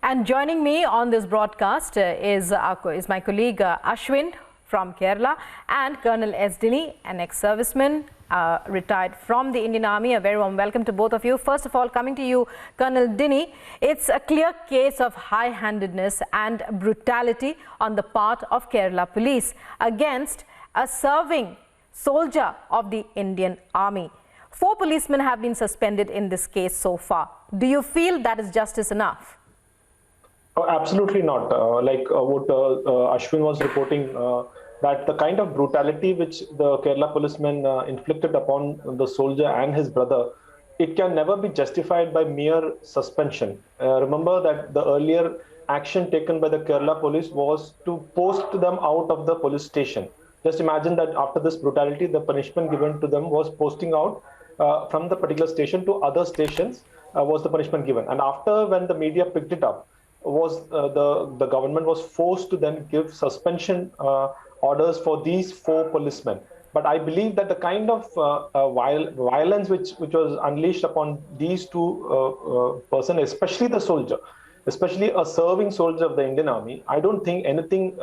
And joining me on this broadcast is my colleague Ashwin from Kerala and Colonel S. Dini, an ex-serviceman retired from the Indian Army. A very warm welcome to both of you. First of all, coming to you, Colonel Dini, it's a clear case of high-handedness and brutality on the part of Kerala police against a serving soldier of the Indian Army. 4 policemen have been suspended in this case so far. Do you feel that is justice enough? Oh, absolutely not. What Ashwin was reporting, that the kind of brutality which the Kerala policeman inflicted upon the soldier and his brother, it can never be justified by mere suspension. Remember that the earlier action taken by the Kerala police was to post them out of the police station. Just imagine that after this brutality, the punishment given to them was posting out from the particular station to other stations was the punishment given. And after, when the media picked it up, was the government was forced to then give suspension orders for these 4 policemen. But I believe that the kind of violence which was unleashed upon these 2 persons, especially the soldier, especially a serving soldier of the Indian Army, I don't think anything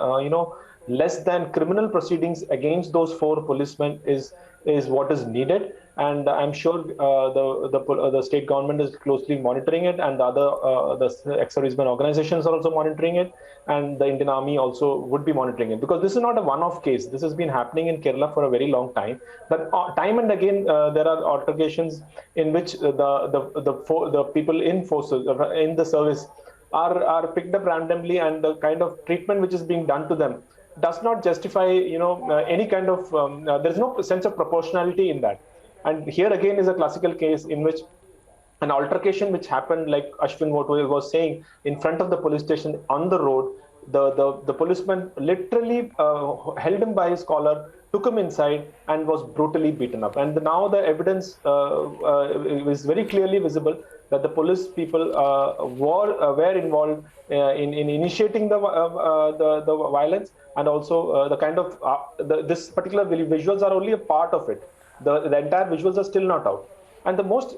less than criminal proceedings against those 4 policemen is what is needed. And I'm sure the state government is closely monitoring it, and the other the ex-servicemen organizations are also monitoring it, and the Indian Army also would be monitoring it, because this is not a one-off case. This has been happening in Kerala for a very long time. That time and again there are altercations in which the people in forces in the service are picked up randomly, and the kind of treatment which is being done to them does not justify any kind of there's no sense of proportionality in that. And here again is a classical case in which an altercation which happened, like Ashwin was saying, in front of the police station on the road. The policeman literally held him by his collar, took him inside, and was brutally beaten up. And now the evidence is very clearly visible that the police people were involved in initiating the violence, and also the kind of this particular visuals are only a part of it. The entire visuals are still not out. And the most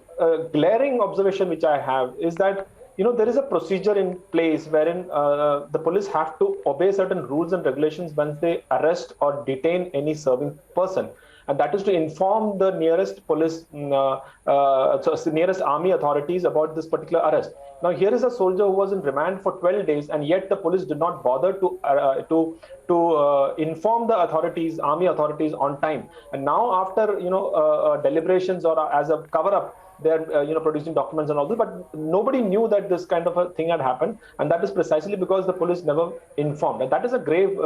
glaring observation which I have is that there is a procedure in place wherein the police have to obey certain rules and regulations once they arrest or detain any serving person. And that is to inform the nearest police, nearest army authorities about this particular arrest. Now, here is a soldier who was in remand for 12 days, and yet the police did not bother to inform the authorities, army authorities, on time. And now, after deliberations or as a cover-up, they're producing documents and all this, but nobody knew that this kind of a thing had happened, and that is precisely because the police never informed, and that is a grave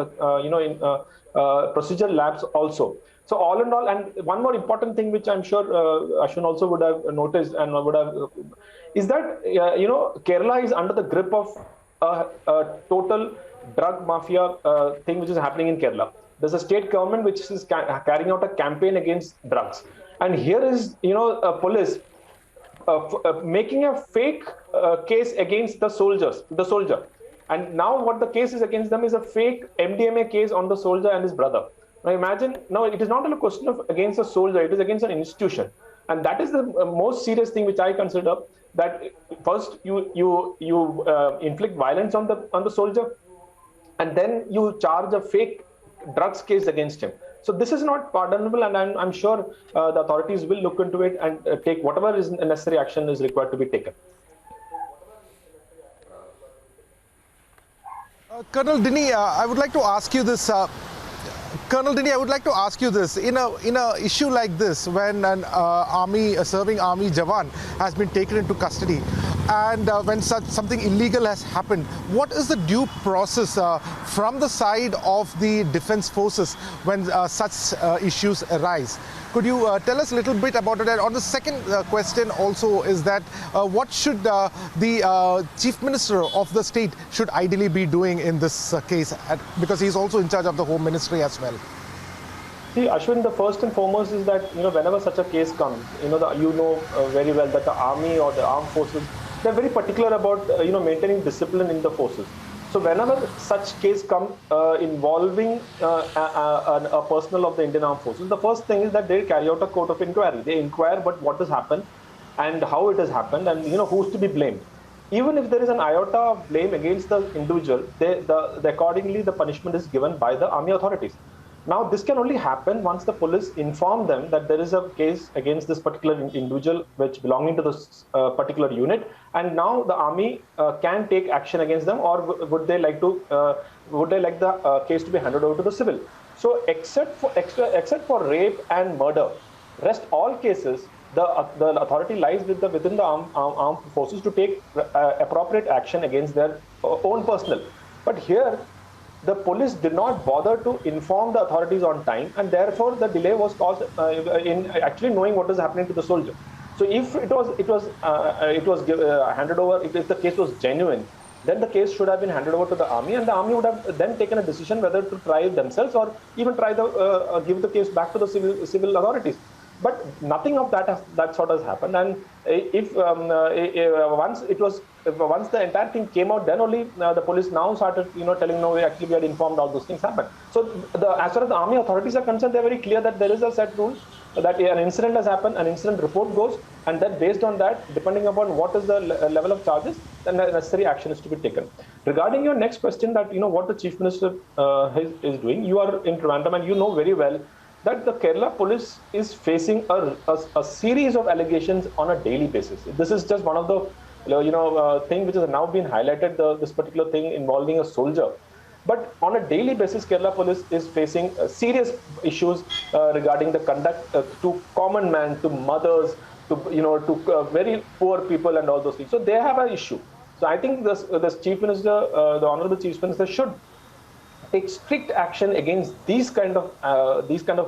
procedural lapse also. So all in all, and one more important thing which I'm sure Ashwin also would have noticed and would have is that Kerala is under the grip of a total drug mafia thing which is happening in Kerala. There's a state government which is carrying out a campaign against drugs, and here is a police making a fake case against the soldier, and now what the case is against them is a fake MDMA case on the soldier and his brother. Now imagine, now it is not a question of against a soldier, it is against an institution. And that is the most serious thing which I consider, that first you inflict violence on the soldier, and then you charge a fake drugs case against him. So this is not pardonable, and I'm sure the authorities will look into it and take whatever is necessary action is required to be taken. Colonel Dini, I would like to ask you this. Colonel Dini, I would like to ask you this. In a issue like this, when a serving army Jawan has been taken into custody, and when something illegal has happened, what is the due process from the side of the defense forces when such issues arise? Could you tell us a little bit about it? And on the second question also is that what should the Chief Minister of the state should ideally be doing in this case, because he is also in charge of the Home Ministry as well? See, Ashwin, the first and foremost is that whenever such a case comes, very well that the army or the armed forces, they're very particular about maintaining discipline in the forces. So whenever such case come involving a personnel of the Indian Armed Forces, the first thing is that they carry out a court of inquiry. They inquire what has happened and how it has happened, and who's to be blamed. even if there is an iota of blame against the individual, accordingly the punishment is given by the army authorities. Now, this can only happen once the police inform them that there is a case against this particular individual which belonging to this particular unit, and now the army can take action against them, or would they like the case to be handed over to the civil. So, except for rape and murder, rest all cases, the authority lies within the armed forces to take appropriate action against their own personnel. But here, the police did not bother to inform the authorities on time, and therefore the delay was caused in actually knowing what is happening to the soldier. So if it was handed over, if the case was genuine, then the case should have been handed over to the army, and the army would have then taken a decision whether to try it themselves or even try give the case back to the civil authorities. But nothing of that sort has happened, and once the entire thing came out, then only the police now started telling, no, we had informed, all those things happened. So as far as the army authorities are concerned, they're very clear that there is a set rule that an incident has happened, an incident report goes, and then based on that, depending upon what is the level of charges, then necessary action is to be taken. Regarding your next question, that what the Chief Minister is doing, you are in Trivandrum and you know very well that the Kerala police is facing a series of allegations on a daily basis. This is just one of the thing which has now been highlighted, this particular thing involving a soldier. But on a daily basis, Kerala police is facing serious issues regarding the conduct to common man, to mothers, to very poor people and all those things. So they have an issue. So I think this Chief Minister, the Honorable Chief Minister, should take strict action against these kind of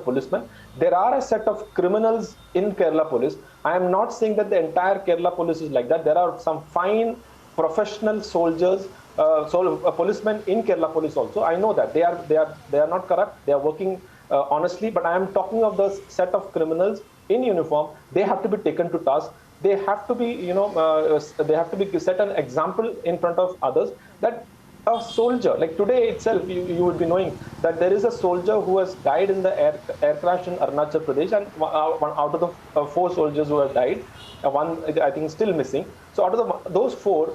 policemen. There are a set of criminals in Kerala police. I am not saying that the entire Kerala police is like that. There are some fine professional soldiers, policemen in Kerala police also. I know that they are not corrupt. They are working honestly. But I am talking of the set of criminals in uniform. They have to be taken to task. They have to be set an example in front of others that a soldier, like today itself, you would be knowing that there is a soldier who has died in the air crash in Arunachal Pradesh, and out of the 4 soldiers who have died, one I think is still missing. So out of those 4,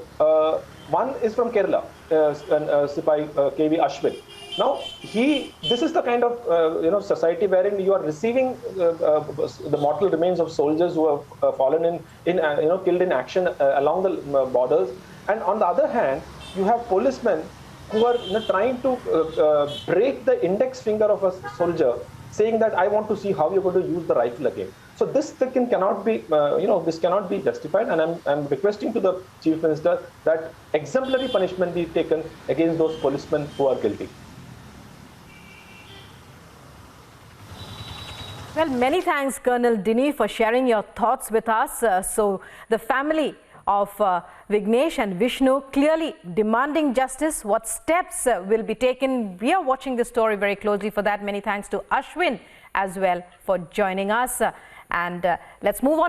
one is from Kerala, Sipai KV Ashwin. Now this is the kind of society wherein you are receiving the mortal remains of soldiers who have fallen killed in action along the borders, and on the other hand, you have policemen who are trying to break the index finger of a soldier, saying that I want to see how you're going to use the rifle again. So this thing cannot be, this cannot be justified, and I'm requesting to the Chief Minister that exemplary punishment be taken against those policemen who are guilty. Well, many thanks, Colonel Dini, for sharing your thoughts with us. So the family of Vignesh and Vishnu clearly demanding justice. What steps will be taken? We are watching this story very closely. For that, many thanks to Ashwin as well for joining us. And let's move on.